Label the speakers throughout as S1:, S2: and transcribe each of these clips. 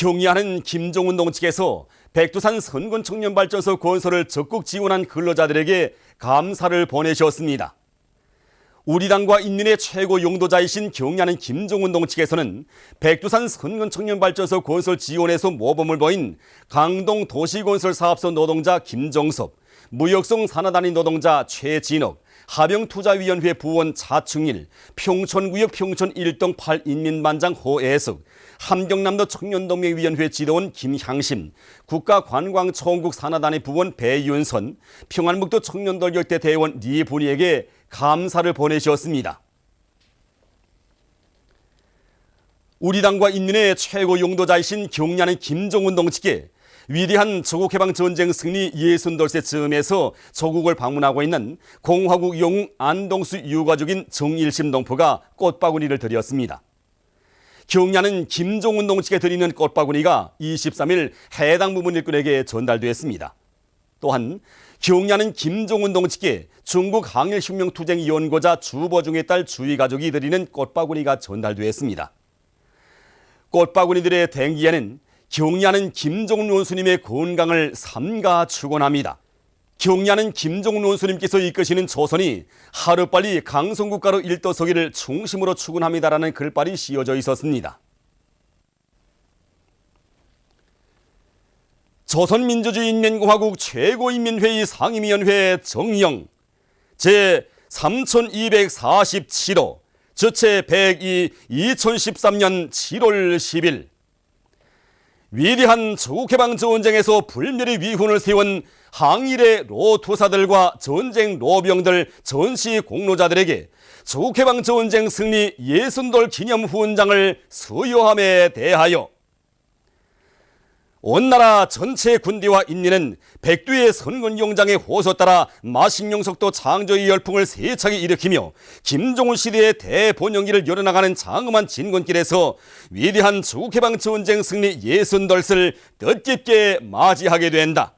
S1: 경의하는 김종운동 측에서 백두산 선근청년발전소 건설을 적극 지원한 근로자들에게 감사를 보내셨습니다. 우리 당과 인민의 최고 용도자이신 경의하는 김종운동 측에서는 백두산 선근청년발전소 건설 지원에서 모범을 보인 강동 도시건설사업소 노동자 김정섭, 무역성 산하단위 노동자 최진옥, 하병투자위원회 부원 차충일, 평촌구역 평촌 1동 8인민반장 호애숙, 함경남도 청년동맹위원회 지도원 김향심, 국가관광총국 산하단위 부원 배윤선, 평안북도 청년돌격대 대원 리분이에게 감사를 보내셨습니다. 우리 당과 인민의 최고 용도자이신 경의하는 김종운동 측에 위대한 조국해방전쟁 승리 60돌세 즈음에서 조국을 방문하고 있는 공화국 영웅 안동수 유가족인 정일심 동포가 꽃바구니를 드렸습니다. 경의하는 김종운동 측에 드리는 꽃바구니가 23일 해당 부문 일꾼에게 전달되었습니다. 또한 경의하는 김종운동 측에 중국 항일혁명투쟁 연고자 주보중의 딸 주희 가족이 드리는 꽃바구니가 전달되었습니다. 꽃바구니들의 댕기에는 경의하는 김종운 원수님의 건강을 삼가 축원합니다. 경의하는 김종운 원수님께서 이끄시는 조선이 하루빨리 강성국가로 일떠서기를 중심으로 축원합니다라는 글발이 씌워져 있었습니다. 조선민주주의인민공화국 최고인민회의 상임위원회 정령 제3247호 저체 102 2013년 7월 10일 위대한 조국해방전쟁에서 불멸의 위훈을 세운 항일의 로투사들과 전쟁 로병들 전시 공로자들에게 조국해방전쟁 승리 60돌 기념 후원장을 수여함에 대하여 온 나라 전체 군대와 인민은 백두의 선근용장의 호소 따라 마식용석도 창조의 열풍을 세차게 일으키며 김종운 시대의 대본영기를 열어나가는 장엄한 진군길에서 위대한 조국해방전쟁 승리 60돌을 뜻깊게 맞이하게 된다.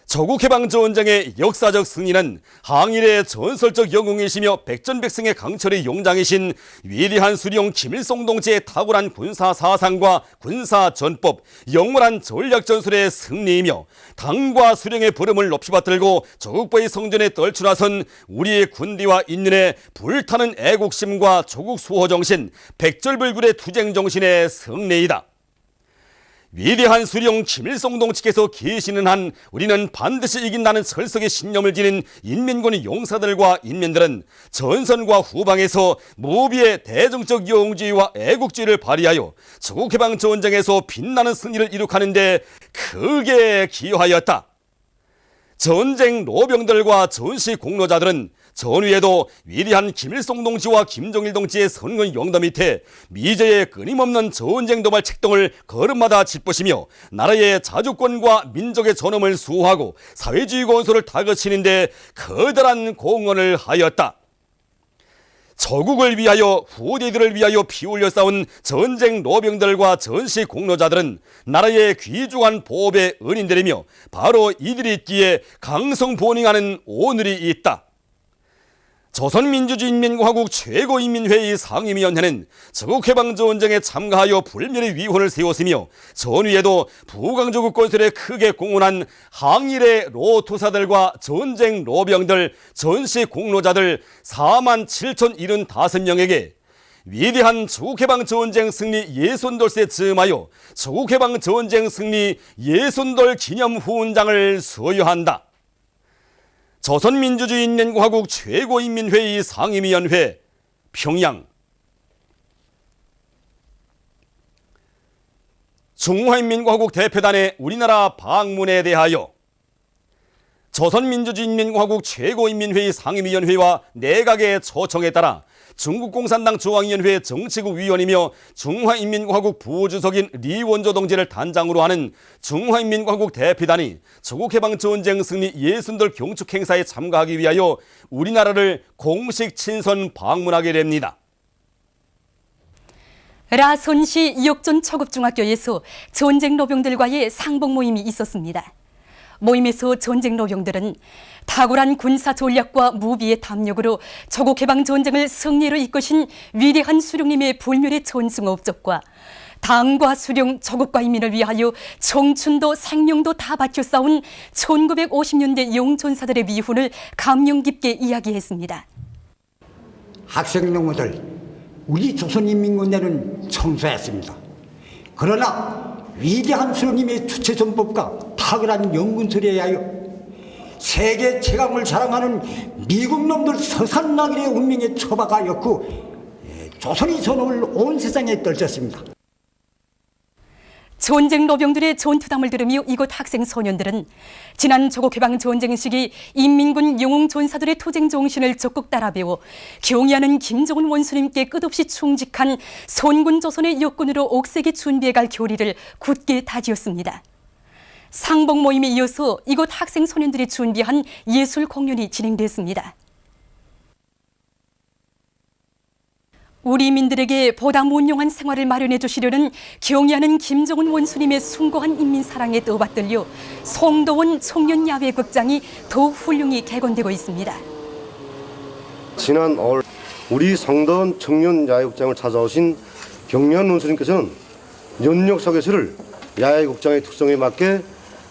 S1: 조국해방전쟁의 역사적 승리는 항일의 전설적 영웅이시며 백전백승의 강철의 용장이신 위대한 수령 김일성 동지의 탁월한 군사사상과 군사전법, 영원한 전략전술의 승리이며 당과 수령의 부름을 높이 받들고 조국보의 성전에 떨쳐나선 우리의 군대와 인민의 불타는 애국심과 조국 수호정신, 백절불굴의 투쟁정신의 승리이다. 위대한 수령 김일성 동지께서 계시는 한 우리는 반드시 이긴다는 설석의 신념을 지닌 인민군의 용사들과 인민들은 전선과 후방에서 무비의 대정적 영웅주의와 애국주의를 발휘하여 조국해방전쟁에서 빛나는 승리를 이룩하는 데 크게 기여하였다. 전쟁 로병들과 전시 공로자들은 전후에도 위대한 김일성 동지와 김정일 동지의 선근 영도 밑에 미제의 끊임없는 전쟁 도발 책동을 걸음마다 짚으시며 나라의 자주권과 민족의 존엄을 수호하고 사회주의 건설을 다그치는 데 커다란 공헌을 하였다. 조국을 위하여 후대들을 위하여 피 흘려 싸운 전쟁 로병들과 전시 공로자들은 나라의 귀중한 보배 은인들이며 바로 이들이 있기에 강성본행하는 오늘이 있다. 조선민주주의인민공화국 최고인민회의 상임위원회는 조국해방전쟁에 참가하여 불멸의 위훈을 세웠으며 전후에도 부강조국 건설에 크게 공헌한 항일의 로투사들과 전쟁 로병들, 전시 공로자들 47,075명에게 위대한 조국해방전쟁 승리 60돌세 즈음하여 조국해방전쟁 승리 60돌 기념 후원장을 수여한다. 조선민주주의인민공화국 최고인민회의 상임위원회 평양 중화인민공화국 대표단의 우리나라 방문에 대하여 조선민주주의인민공화국 최고인민회의 상임위원회와 내각의 초청에 따라 중국공산당 중앙위원회 정치국 위원이며 중화인민공화국 부주석인 리원조 동지를 단장으로 하는 중화인민공화국 대표단이 조국해방전쟁 승리 60돌 경축 행사에 참가하기 위하여 우리나라를 공식 친선 방문하게 됩니다.
S2: 라손시 이옥존 초급중학교에서 전쟁 로병들과의 상봉 모임이 있었습니다. 모임에서 전쟁 로병들은 탁월한 군사 전략과 무비의 담력으로 조국해방 전쟁을 승리로 이끄신 위대한 수령님의 불멸의 전승 업적과 당과 수령, 조국과 인민을 위하여 청춘도 생명도 다 바쳐 싸운 1950년대 용전사들의 미훈을 감명 깊게 이야기했습니다.
S3: 학생 농우들, 우리 조선인민군대는 청소했습니다. 그러나 위대한 수령님의 주체전법과 탁월한 연군술에 의하여 세계 최강을 자랑하는 미국 놈들 서산나길의 운명에 처박아였고 조선이 전업을 온 세상에 떨쳤습니다.
S2: 전쟁 노병들의 전투담을 들으며 이곳 학생 소년들은 지난 조국해방 전쟁 시기 인민군 영웅 전사들의 투쟁 정신을 적극 따라 배워 경의하는 김정은 원수님께 끝없이 충직한 선군 조선의 역군으로 옥색이 준비해갈 교리를 굳게 다지었습니다. 상봉 모임에 이어서 이곳 학생 소년들이 준비한 예술 공연이 진행됐습니다. 우리 민들에게 보다 문용한 생활을 마련해 주시려는 경의하는 김정은 원수님의 숭고한 인민사랑에 떠받들려 송도원 청년야외극장이 더욱 훌륭히 개건되고 있습니다.
S4: 지난 5월 우리 송도원 청년야외극장을 찾아오신 경의한 원수님께서는 연역 서계실을 야외극장의 특성에 맞게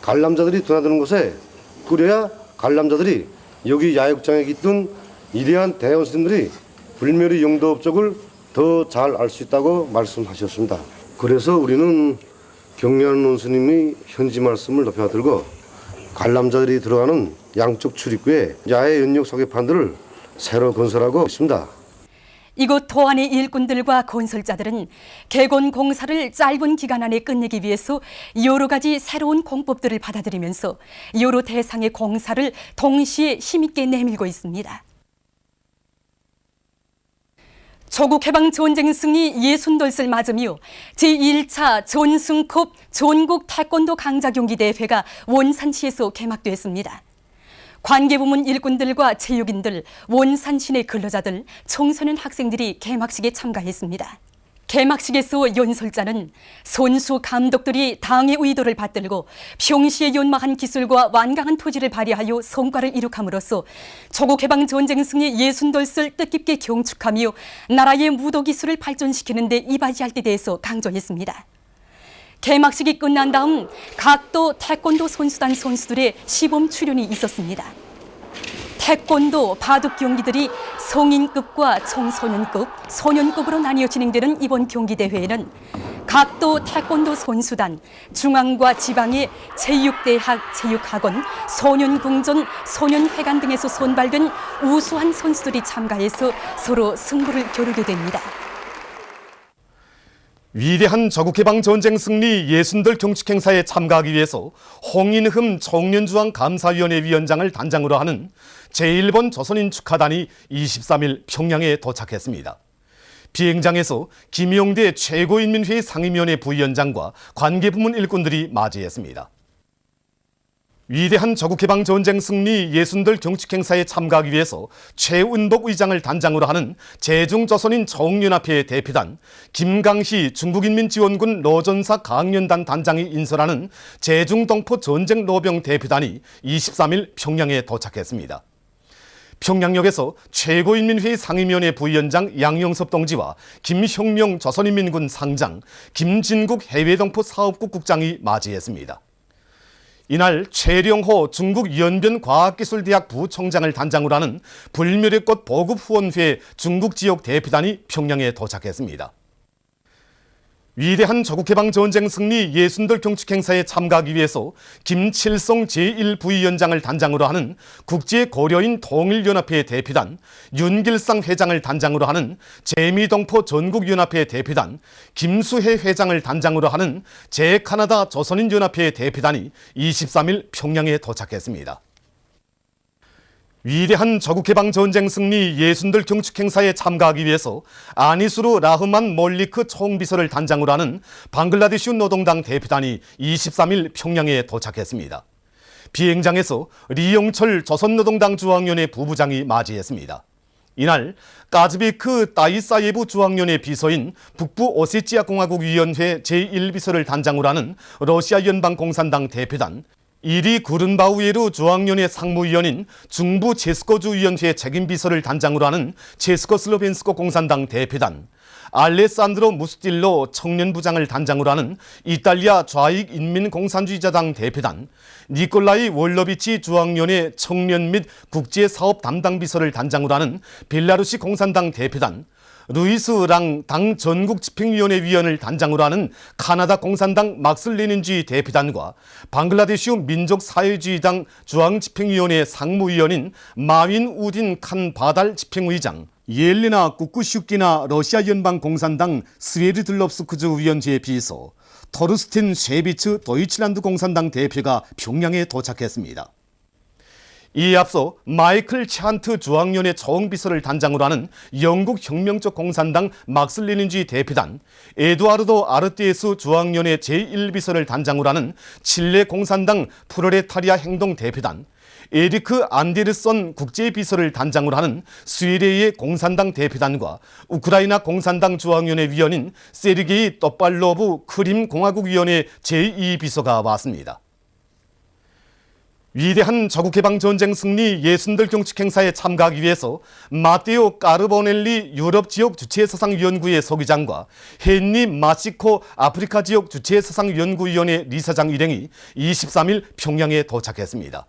S4: 관람자들이 드나드는 곳에 꾸려야 관람자들이 여기 야외극장에 깃든 위대한 대원수님들이 불멸의 영도 업적을 더 잘 알 수 있다고 말씀하셨습니다. 그래서 우리는 경의하는 원수님이 현지 말씀을 높여들고 관람자들이 들어가는 양쪽 출입구에 야외 연역 소개판들을 새로 건설하고 있습니다.
S2: 이곳 도안의 일꾼들과 건설자들은 개건 공사를 짧은 기간 안에 끝내기 위해서 여러 가지 새로운 공법들을 받아들이면서 여러 대상의 공사를 동시에 힘있게 내밀고 있습니다. 조국해방 전쟁 승리 60돌을 맞으며 제1차 전승컵 전국 태권도 강자 경기 대회가 원산시에서 개막됐습니다. 관계부문 일꾼들과 체육인들, 원산시내 근로자들, 청소년 학생들이 개막식에 참가했습니다. 개막식에서 연설자는 선수 감독들이 당의 의도를 받들고 평시에 연마한 기술과 완강한 토지를 발휘하여 성과를 이룩함으로써 조국해방 전쟁 승리 60돌을 뜻깊게 경축하며 나라의 무도 기술을 발전시키는 데 이바지할 데 대해서 강조했습니다. 개막식이 끝난 다음 각도 태권도 선수단 선수들의 시범 출연이 있었습니다. 태권도 바둑 경기들이 성인급과 청소년급, 소년급으로 나뉘어 진행되는 이번 경기대회에는 각도 태권도 선수단, 중앙과 지방의 체육대학, 체육학원, 소년궁전, 소년회관 등에서 선발된 우수한 선수들이 참가해서 서로 승부를 겨루게 됩니다.
S1: 위대한 조국해방 전쟁 승리 60돌 경축 행사에 참가하기 위해서 홍인흠 청년주황 감사위원회 위원장을 단장으로 하는 제1번 조선인 축하단이 23일 평양에 도착했습니다. 비행장에서 김용대 최고인민회의 상임위원회 부위원장과 관계부문 일꾼들이 맞이했습니다. 위대한 조국해방 전쟁 승리 60돌 경축 행사에 참가하기 위해서 최은복 의장을 단장으로 하는 제중조선인 총연합회 대표단, 김강희 중국인민지원군 로전사 강연단 단장이 인솔하는 제중동포 전쟁노병 대표단이 23일 평양에 도착했습니다. 평양역에서 최고인민회의 상임위원회 부위원장 양영섭 동지와 김형명 조선인민군 상장, 김진국 해외동포 사업국 국장이 맞이했습니다. 이날 최령호 중국 연변과학기술대학 부총장을 단장으로 하는 불멸의꽃 보급후원회 중국지역 대표단이 평양에 도착했습니다. 위대한 조국해방 전쟁 승리 60돌 경축 행사에 참가하기 위해서 김칠성 제1부위원장을 단장으로 하는 국제고려인 통일연합회 대표단, 윤길상 회장을 단장으로 하는 재미동포 전국연합회 대표단, 김수혜 회장을 단장으로 하는 제카나다 조선인연합회 대표단이 23일 평양에 도착했습니다. 위대한 조국해방 전쟁 승리 60돌 경축 행사에 참가하기 위해서 아니수르 라흐만 몰리크 총비서를 단장으로 하는 방글라데슈 노동당 대표단이 23일 평양에 도착했습니다. 비행장에서 리용철 조선노동당 중앙위원회 부부장이 맞이했습니다. 이날 까즈비크 따이사예부 중앙위원회 비서인 북부 오세치아 공화국 위원회 제1비서를 단장으로 하는 러시아 연방공산당 대표단,
S5: 이리 구른바우예르 중앙위원회 상무위원인 중부 체스코주위원회 책임비서를 단장으로 하는 체스코슬로벤스코 공산당 대표단, 알레산드로 무스틸로 청년부장을 단장으로 하는 이탈리아 좌익인민공산주의자당 대표단, 니콜라이 월러비치 중앙위원회 청년 및 국제사업 담당비서를 단장으로 하는 벨라루시 공산당 대표단, 루이스 랑 당 전국집행위원회 위원을 단장으로 하는 카나다 공산당 막슬레닌주의 대표단과 방글라데시 민족사회주의당 중앙집행위원회 상무위원인 마윈 우딘 칸 바달 집행의장, 옐리나 꾸쿠슈키나 러시아 연방공산당 스웨르들럽스크즈 위원회 비서, 토르스틴 쉐비츠 도이칠란드 공산당 대표가 평양에 도착했습니다. 이에 앞서 마이클 찬트 중앙위원회 총비서를 단장으로 하는 영국 혁명적 공산당 막슬레닌주의 대표단, 에두아르도 아르티에스 중앙위원회 제1비서를 단장으로 하는 칠레 공산당 프로레타리아 행동 대표단, 에리크 안데르선 국제비서를 단장으로 하는 스웨덴의 공산당 대표단과 우크라이나 공산당 중앙위원회 위원인 세르게이 또팔로브 크림공화국위원회 제2비서가 왔습니다. 위대한 저국해방전쟁 승리 예순들 경축 행사에 참가하기 위해서 마테오 까르보넬리 유럽지역 주체사상연구회 소기장과 헨리 마시코 아프리카 지역 주체사상연구위원회 리사장 일행이 23일 평양에 도착했습니다.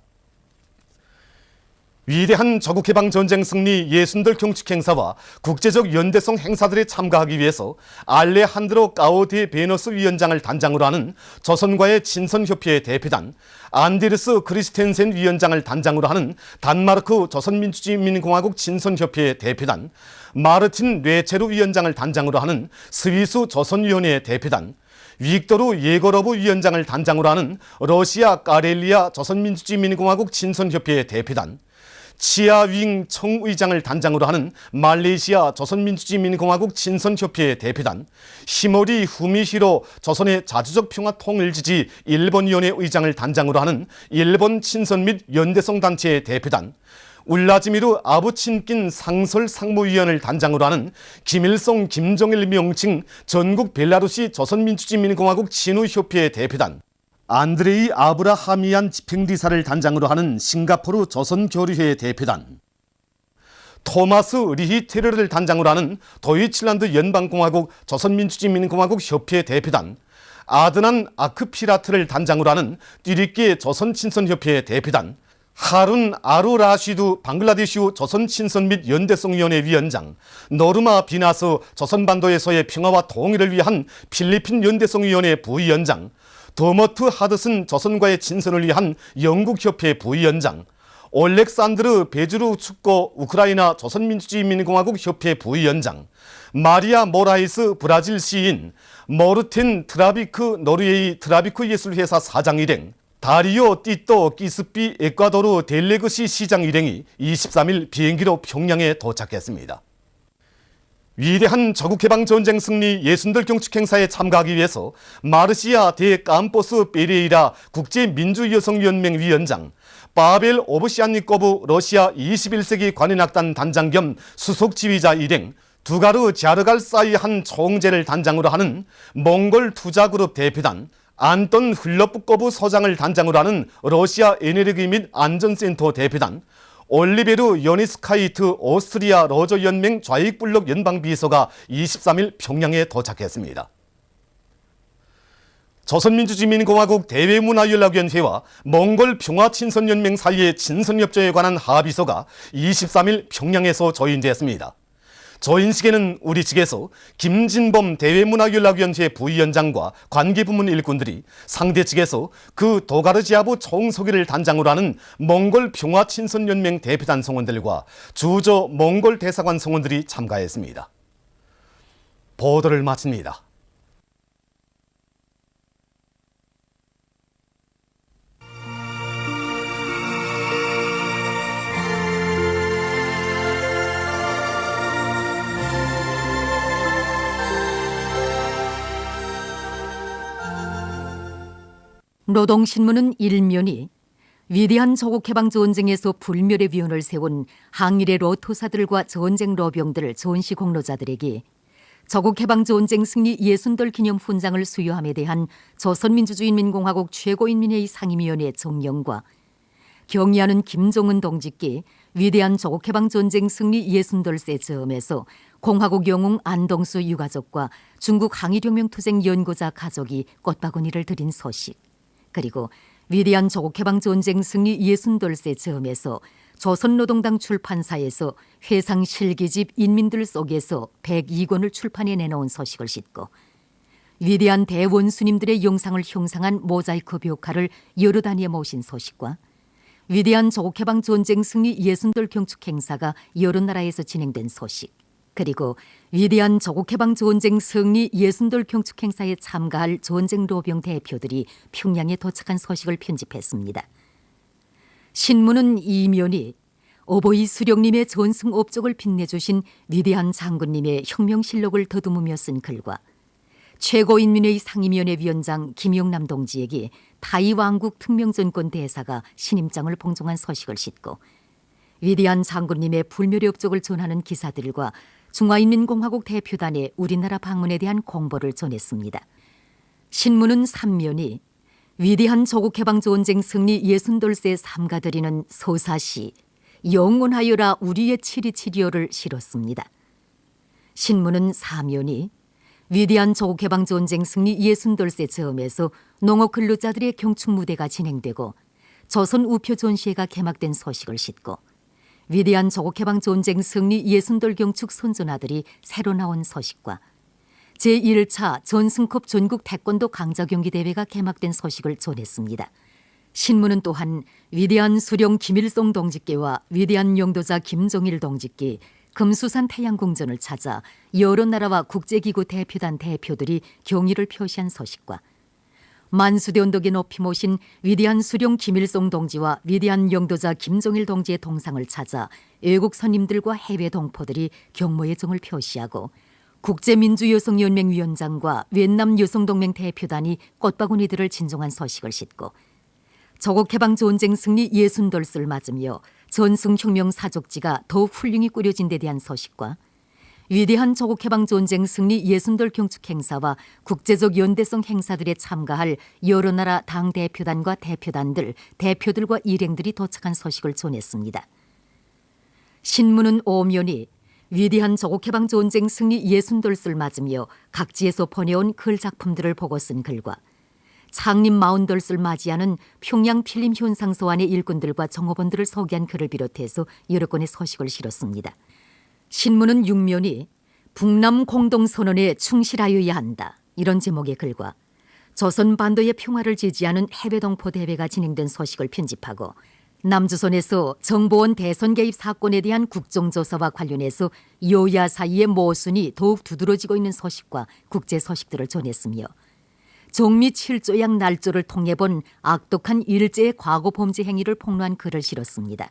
S5: 위대한 저국해방전쟁 승리 예순들 경축 행사와 국제적 연대성 행사들에 참가하기 위해서 알레한드로 까오디 베너스 위원장을 단장으로 하는 조선과의 친선협회 대표단, 안데르스 크리스텐센 위원장을 단장으로 하는 단마르크 조선민주주의인민공화국 친선협회 대표단, 마르틴 뇌체르 위원장을 단장으로 하는 스위스 조선위원회 대표단, 빅토르 예거로브 위원장을 단장으로 하는 러시아 까렐리아 조선민주주의인민공화국 친선협회 대표단, 치아윙 청의장을 단장으로 하는 말레이시아 조선민주주의인민공화국 친선협회 대표단, 히모리 후미히로 조선의 자주적 평화 통일지지 일본위원회 의장을 단장으로 하는 일본 친선 및 연대성 단체 대표단, 울라지미르 아부친킨 상설 상무위원을 단장으로 하는 김일성 김정일 명칭 전국 벨라루시 조선민주주의인민공화국 친우협회 대표단, 안드레이 아브라하미안 집행리사를 단장으로 하는 싱가포르 조선교류회 대표단, 토마스 리히테르를 단장으로 하는 도이칠란드 연방공화국 조선민주주의인민공화국 협회 대표단, 아드난 아크피라트를 단장으로 하는 띠리끼 조선친선협회 대표단, 하룬 아루라시두 방글라데시 조선친선 및 연대성위원회 위원장, 노르마 비나스 조선반도에서의 평화와 통일을 위한 필리핀 연대성위원회 부위원장, 더머트 하드슨 조선과의 친선을 위한 영국협회 부위원장, 올렉산드르 베주르 축고 우크라이나 조선민주주의인민공화국 협회 부위원장, 마리아 모라이스 브라질 시인, 모르텐 트라비크 노르웨이 트라비크 예술회사 사장 일행, 다리오 띠또 끼스피 에콰도르 델레그시 시장 일행이 23일 비행기로 평양에 도착했습니다. 위대한 저국해방전쟁 승리 예순들 경축 행사에 참가하기 위해서 마르시아 데 캄포스 베레이라 국제민주여성연맹 위원장, 파벨 오브시안니코브 러시아 21세기 관현악단 단장 겸 수석지휘자 일행, 두가르 자르갈 사이 한 총재를 단장으로 하는 몽골 투자그룹 대표단, 안톤 흘러프코브 소장을 단장으로 하는 러시아 에네르기 및 안전센터 대표단, 올리베르 요니스카이트 오스트리아 러저연맹 좌익블록 연방비서가 23일 평양에 도착했습니다. 조선민주주의인민공화국 대외문화연락위원회와 몽골 평화친선연맹 사이의 친선협조에 관한 합의서가 23일 평양에서 조인됐습니다. 조인식에는 우리 측에서 김진범 대외문화연락위원회 부위원장과 관계부문 일꾼들이, 상대 측에서 그 도가르지아부 총서기를 단장으로 하는 몽골 평화친선연맹 대표단 성원들과 주저 몽골 대사관 성원들이 참가했습니다. 보도를 마칩니다.
S2: 노동신문은 일면이 위대한 조국해방전쟁에서 불멸의 위원을 세운 항일의 로토사들과 전쟁 로병들 전시 공로자들에게
S6: 조국해방전쟁 승리 60돌 기념 훈장을 수여함에 대한 조선민주주의인민공화국 최고인민회의 상임위원회 정령과 경의하는 김정은 동지께 위대한 조국해방전쟁 승리 60돌세 즈음에서 공화국 영웅 안동수 유가족과 중국 항일혁명투쟁 연구자 가족이 꽃바구니를 드린 소식, 그리고 위대한 조국해방전쟁 승리 60돌세 즈음에서 조선노동당 출판사에서 회상 실기집 인민들 속에서 102권을 출판해 내놓은 소식을 싣고 위대한 대원수님들의 영상을 형상한 모자이크 벽화를 여러 단위에 모신 소식과 위대한 조국해방전쟁 승리 60돌 경축 행사가 여러 나라에서 진행된 소식, 그리고 위대한 조국해방전쟁 승리 60돌 경축 행사에 참가할 전쟁 로병 대표들이 평양에 도착한 소식을 편집했습니다. 신문은 이면이 어버이 수령님의 전승 업적을 빛내주신 위대한 장군님의 혁명실록을 더듬으며 쓴 글과 최고인민회의 상임위원회 위원장 김영남 동지에게 타이왕국 특명전권 대사가 신임장을 봉송한 소식을 싣고 위대한 장군님의 불멸의 업적을 전하는 기사들과 중화인민공화국 대표단의 우리나라 방문에 대한 공보를 전했습니다. 신문은 3면이 위대한 조국해방전쟁 승리 60돌세 삼가드리는 서사시 영원하여라 우리의 치리치리어를 실었습니다. 신문은 4면이 위대한 조국해방전쟁 승리 60돌세 즈음에서 농업근로자들의 경축무대가 진행되고 조선 우표 전시회가 개막된 소식을 싣고 위대한 조국해방전쟁 승리 60돌 경축 선전아들이 새로 나온 소식과 제1차 전승컵 전국 태권도 강자경기대회가 개막된 소식을 전했습니다. 신문은 또한 위대한 수령 김일성 동지께와 위대한 영도자 김정일 동지께 금수산 태양궁전을 찾아 여러 나라와 국제기구 대표단 대표들이 경의를 표시한 소식과 만수대 언덕에 높이 모신 위대한 수령 김일성 동지와 위대한 영도자 김정일 동지의 동상을 찾아 외국 손님들과 해외 동포들이 경모의 정을 표시하고 국제민주여성연맹 위원장과 위엔남 여성동맹 대표단이 꽃바구니들을 진정한 소식을 싣고 조국해방전쟁 승리 60돌을 맞으며 전승혁명 사족지가 더욱 훌륭히 꾸려진 데 대한 소식과 위대한 조국해방전쟁 승리 60돌 경축 행사와 국제적 연대성 행사들에 참가할 여러 나라 당대표단과 대표들과 일행들이 도착한 소식을 전했습니다. 신문은 5면이 위대한 조국해방전쟁 승리 60돌을 맞으며 각지에서 보내온 글 작품들을 보고 쓴 글과 창립 40돌을 맞이하는 평양 필름 현상소환의 일꾼들과 정호원들을 소개한 글을 비롯해서 여러 건의 소식을 실었습니다. 신문은 6면이 북남 공동선언에 충실하여야 한다, 이런 제목의 글과 조선 반도의 평화를 지지하는 해외 동포 대회가 진행된 소식을 편집하고 남조선에서 정보원 대선 개입 사건에 대한 국정조사와 관련해서 여야 사이의 모순이 더욱 두드러지고 있는 소식과 국제 소식들을 전했으며 정미 7조약 날조를 통해 본 악독한 일제의 과거 범죄 행위를 폭로한 글을 실었습니다.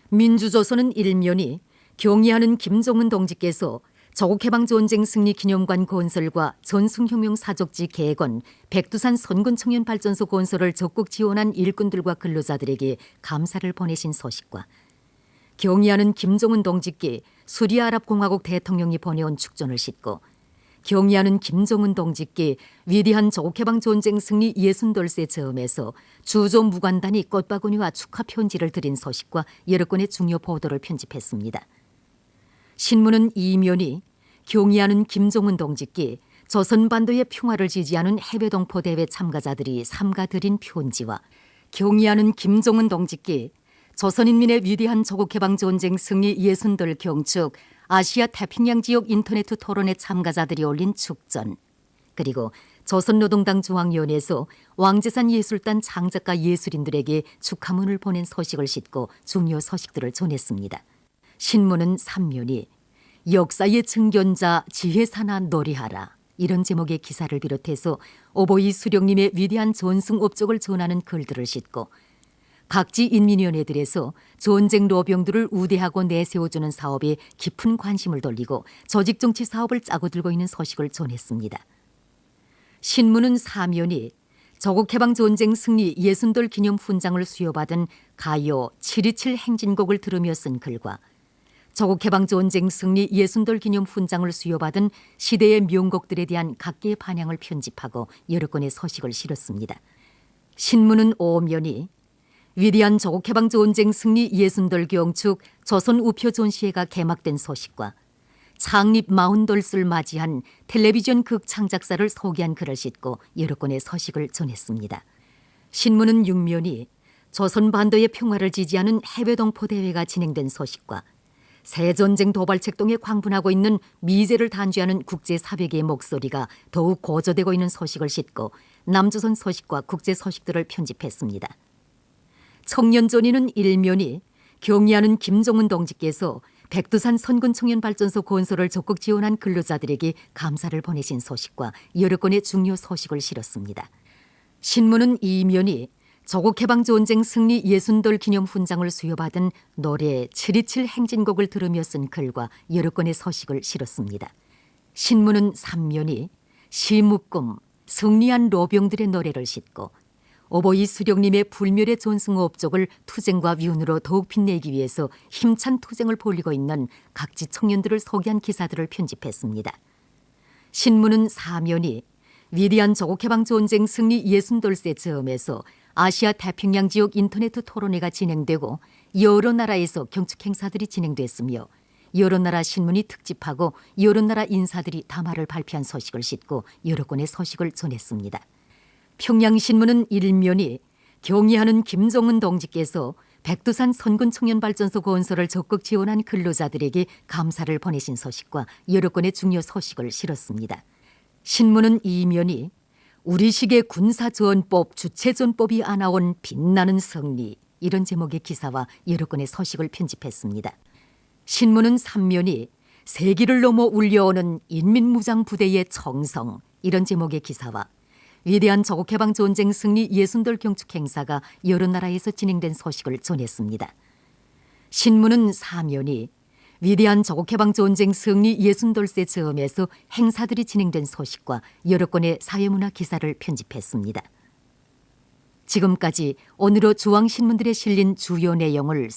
S6: 민주조선은 1면이 경의하는 김정은 동지께서 조국해방전쟁 승리 기념관 건설과 전승혁명 사족지 개건, 백두산 선군청년발전소 건설을 적극 지원한 일꾼들과 근로자들에게 감사를 보내신 소식과 경의하는 김정은 동지께 수리아랍공화국 대통령이 보내온 축전을 싣고 경의하는 김정은 동지께 위대한 조국해방전쟁 승리 60돌세 즈음에서 주조 무관단이 꽃바구니와 축하 편지를 드린 소식과 여러 건의 중요 보도를 편집했습니다. 신문은 2면이 경의하는 김정은 동지께 조선반도의 평화를 지지하는 해외 동포 대회 참가자들이 삼가드린 편지와 경의하는 김정은 동지께 조선인민의 위대한 조국해방전쟁 승리 60돌 경축 아시아 태평양 지역 인터넷 토론회 참가자들이 올린 축전, 그리고 조선노동당 중앙위원회에서 왕재산 예술단 창작가 예술인들에게 축하문을 보낸 소식을 싣고 중요 소식들을 전했습니다. 신문은 3면이 역사의 증견자 지혜사나 노래하라, 이런 제목의 기사를 비롯해서 어버이 수령님의 위대한 전승 업적을 전하는 글들을 싣고 각지 인민위원회들에서 전쟁 로병들을 우대하고 내세워주는 사업에 깊은 관심을 돌리고 조직정치 사업을 짜고 들고 있는 소식을 전했습니다. 신문은 4면이 조국해방전쟁 승리 60돌 기념 훈장을 수여받은 가요 727 행진곡을 들으며 쓴 글과 조국해방전쟁 승리 예순돌 기념 훈장을 수여받은 시대의 명곡들에 대한 각계의 반향을 편집하고 여러 건의 서식을 실었습니다. 신문은 오면이 위대한 조국해방전쟁 승리 예순돌 경축 조선 우표 전시회가 개막된 소식과 창립 40돌을 맞이한 텔레비전 극창작사를 소개한 글을 싣고 여러 건의 서식을 전했습니다. 신문은 6면이 조선 반도의 평화를 지지하는 해외 동포 대회가 진행된 소식과 새 전쟁 도발책동에 광분하고 있는 미제를 단죄하는 국제 사백의 목소리가 더욱 고조되고 있는 소식을 싣고 남조선 소식과 국제 소식들을 편집했습니다. 청년전의는 1면이 경의하는 김종은 동지께서 백두산 선군 청년발전소 건설을 적극 지원한 근로자들에게 감사를 보내신 소식과 여러 건의 중요 소식을 실었습니다. 신문은 2면이 조국해방전쟁 승리 예순돌 기념 훈장을 수여받은 노래 727 행진곡을 들으며 쓴 글과 여러 건의 서식을 실었습니다. 신문은 3면이 시묶음, 승리한 로병들의 노래를 싣고 오보이 수령님의 불멸의 전승 업적을 투쟁과 위훈으로 더욱 빛내기 위해서 힘찬 투쟁을 벌이고 있는 각지 청년들을 소개한 기사들을 편집했습니다. 신문은 4면이 위대한 조국해방전쟁 승리 예순돌세 즈음에서 아시아 태평양 지역 인터넷 토론회가 진행되고 여러 나라에서 경축 행사들이 진행됐으며 여러 나라 신문이 특집하고 여러 나라 인사들이 담화를 발표한 소식을 싣고 여러 건의 소식을 전했습니다. 평양신문은 1면이 경의하는 김종은 동지께서 백두산 선군 청년발전소 건설을 적극 지원한 근로자들에게 감사를 보내신 소식과 여러 건의 중요 소식을 실었습니다. 신문은 2면이 우리식의 군사전법, 주체전법이 안아온 빛나는 승리 이런 제목의 기사와 여러 건의 서식을 편집했습니다. 신문은 3면이 세기를 넘어 울려오는 인민무장부대의 정성 이런 제목의 기사와 위대한 조국해방전쟁 승리 예순돌 경축 행사가 여러 나라에서 진행된 소식을 전했습니다. 신문은 4면이 위대한 조국해방전쟁 승리 예순돌세 즈음에서 행사들이 진행된 소식과 여러 건의 사회문화 기사를 편집했습니다. 지금까지 오늘의 중앙신문들에 실린 주요 내용을